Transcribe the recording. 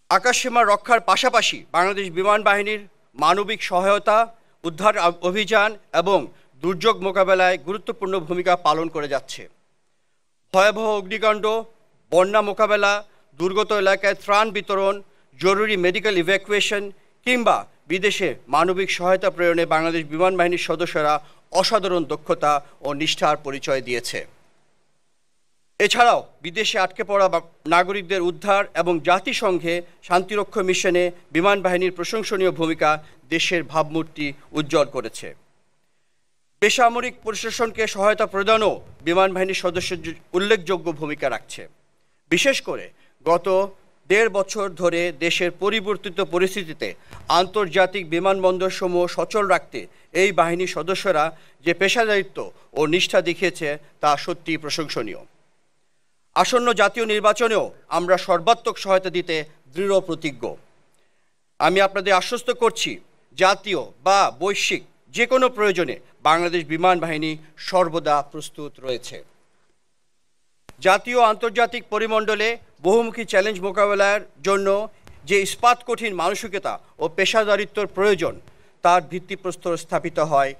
আকাশসীমা রক্ষার পাশাপাশি বাংলাদেশ বিমান বাহিনীর মানবিক সহায়তা, উদ্ধার অভিযান এবং দুর্যোগ মোকাবেলায় গুরুত্বপূর্ণ ভূমিকা পালন করে যাচ্ছে। ভয়াবহ অগ্নিকাণ্ড, বন্যা মোকাবেলা, দুর্গত এলাকায় ত্রাণ বিতরণ, জরুরি মেডিকেল ইভ্যাকুয়েশন কিংবা বিদেশে মানবিক সহায়তা প্রেরণে বাংলাদেশ বিমান বাহিনীর সদস্যরা অসাধারণ দক্ষতা ও নিষ্ঠার পরিচয় দিয়েছে। এছাড়াও বিদেশে আটকে পড়া নাগরিকদের উদ্ধার এবং জাতিসংঘে শান্তিরক্ষা মিশনে বিমান বাহিনীর প্রশংসনীয় ভূমিকা দেশের ভাবমূর্তি উজ্জ্বল করেছে। বেসামরিক প্রশাসনকে সহায়তা প্রদানও বিমান বাহিনীর সদস্যদের উল্লেখযোগ্য ভূমিকা রাখছে। বিশেষ করে গত ১.৫ বছর ধরে দেশের পরিবর্তিত পরিস্থিতিতে আন্তর্জাতিক বিমানবন্দরসমূহ সচল রাখতে এই বাহিনীর সদস্যরা যে পেশাদারিত্ব ও নিষ্ঠা দেখিয়েছে তা সত্যিই প্রশংসনীয়। আসন্ন জাতীয় নির্বাচনেও আমরা সর্বাত্মক সহায়তা দিতে দৃঢ় প্রতিজ্ঞ। আমি আপনাদের আশ্বস্ত করছি, জাতীয় বা বৈশ্বিক যে কোনো প্রয়োজনে বাংলাদেশ বিমান বাহিনী সর্বদা প্রস্তুত রয়েছে। জাতীয় আন্তর্জাতিক পরিমণ্ডলে বহুমুখী চ্যালেঞ্জ মোকাবেলার জন্য যে ইস্পাত কঠিন মানসিকতা ও পেশাদারিত্বর প্রয়োজন, তার ভিত্তিপ্রস্তর স্থাপিত হয়